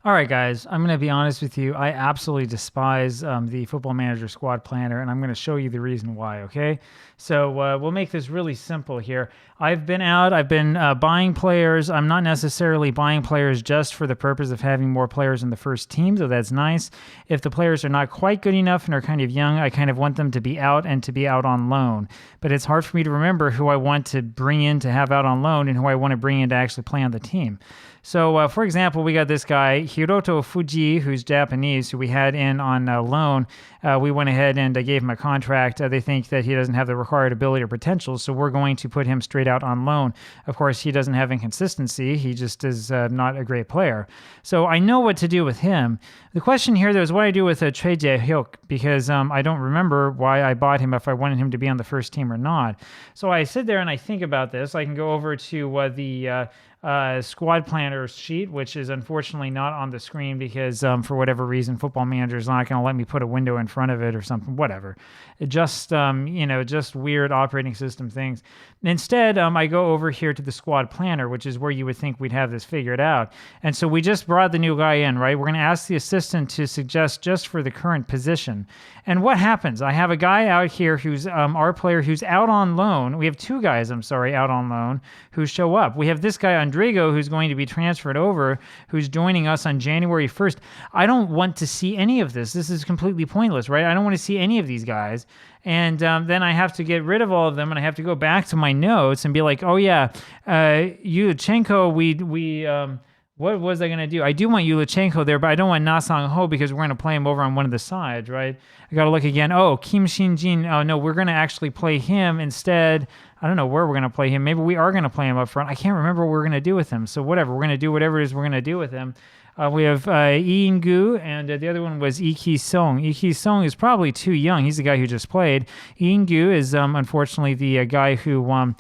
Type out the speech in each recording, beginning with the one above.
All right, guys, I'm going to be honest with you. I absolutely despise the Football Manager Squad Planner, and I'm going to show you the reason why, okay? So we'll make this really simple here. I've been buying players. I'm not necessarily buying players just for the purpose of having more players in the first team, so that's nice. If the players are not quite good enough and are kind of young, I kind of want them to be out and to be out on loan. But it's hard for me to remember who I want to bring in to have out on loan and who I want to bring in to actually play on the team. So, for example, we got this guy, Hiroto Fuji, who's Japanese, who we had in on loan. We went ahead and gave him a contract. They think that he doesn't have the required ability or potential, so we're going to put him straight out on loan. Of course, he doesn't have inconsistency. He just is not a great player. So I know what to do with him. The question here, though, is what I do with Choi Jae-hyuk, because I don't remember why I bought him, if I wanted him to be on the first team or not. So I sit there and I think about this. I can go over to the squad planner sheet, which is unfortunately not on the screen because for whatever reason, Football Manager is not going to let me put a window in front of it or something, whatever. It just, just weird operating system things. Instead, I go over here to the squad planner, which is where you would think we'd have this figured out. And so we just brought the new guy in, right? We're going to ask the assistant to suggest just for the current position. And what happens? I have a guy out here who's our player who's out on loan. We have two guys, out on loan who show up. We have this guy, Andrigo, who's going to be transferred over, who's joining us on January 1st. I don't want to see any of this. This is completely pointless, right? I don't want to see any of these guys. And then I have to get rid of all of them, and I have to go back to my notes and be like, oh yeah, Yulichenko, what was I going to do? I do want Yulichenko there, but I don't want Na Sang-ho because we're going to play him over on one of the sides, right? I got to look again. Oh, Kim Shin-jin. Oh, no, we're going to actually play him instead. I don't know where we're going to play him. Maybe we are going to play him up front. I can't remember what we're going to do with him. So whatever. We're going to do whatever it is we're going to do with him. We have Lee In-gu, and the other one was Lee Ki-sung. Lee Ki-sung is probably too young. He's the guy who just played. Lee In-gu is unfortunately the guy who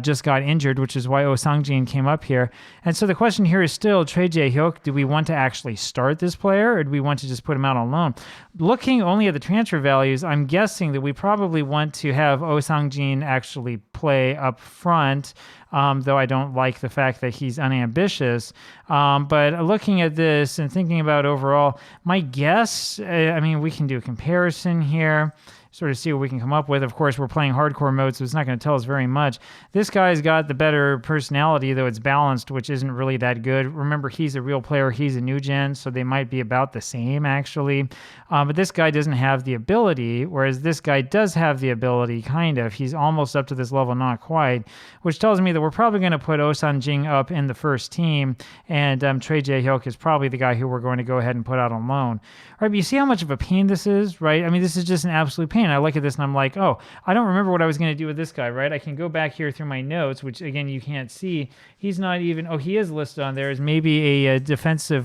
just got injured, which is why Oh Sang-jin came up here. And so the question here is still, Choi Jae-hyuk, do we want to actually start this player, or do we want to just put him out on loan? Looking only at the transfer values, I'm guessing that we probably want to have Oh Sang-jin actually play up front, though I don't like the fact that he's unambitious. But looking at this and thinking about overall, my guess, we can do a comparison here, sort of see what we can come up with. Of course, we're playing hardcore mode, so it's not going to tell us very much. This guy's got the better personality, though it's balanced, which isn't really that good. Remember, he's a real player. He's a new gen, so they might be about the same, actually. But this guy doesn't have the ability, whereas this guy does have the ability, kind of. He's almost up to this level, not quite, which tells me that we're probably going to put Oh Sang-jin up in the first team, and Choi Jae-hyuk is probably the guy who we're going to go ahead and put out on loan. All right, but you see how much of a pain this is, right? This is just an absolute pain. I look at this and I'm like, oh, I don't remember what I was going to do with this guy, right? I can go back here through my notes, which again, you can't see. He's not even, he is listed on there as maybe a defensive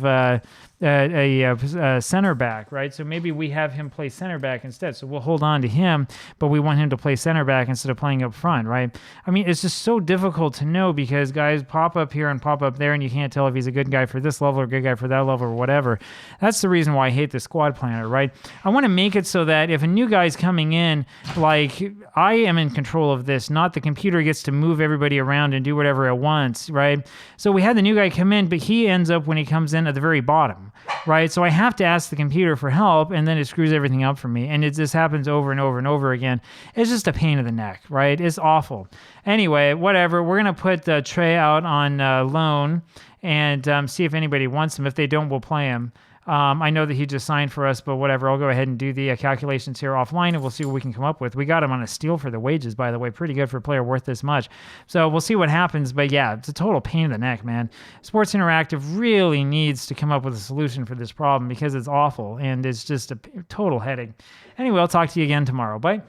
center back, right? So maybe we have him play center back instead. So we'll hold on to him, but we want him to play center back instead of playing up front, right? It's just so difficult to know because guys pop up here and pop up there, and you can't tell if he's a good guy for this level or a good guy for that level or whatever. That's the reason why I hate the squad planner, right? I want to make it so that if a new guy's coming in, like I am in control of this, not the computer gets to move everybody around and do whatever it wants, right? So we had the new guy come in, but he ends up when he comes in at the very bottom, right? So I have to ask the computer for help, and then it screws everything up for me. And this happens over and over and over again. It's just a pain in the neck, right? It's awful. Anyway, whatever. We're going to put Trey out on loan and see if anybody wants him. If they don't, we'll play him. I know that he just signed for us, but whatever. I'll go ahead and do the calculations here offline, and we'll see what we can come up with. We got him on a steal for the wages, by the way. Pretty good for a player worth this much. So we'll see what happens. But yeah, it's a total pain in the neck, man. Sports Interactive really needs to come up with a solution for this problem because it's awful, and it's just a total headache. Anyway, I'll talk to you again tomorrow. Bye.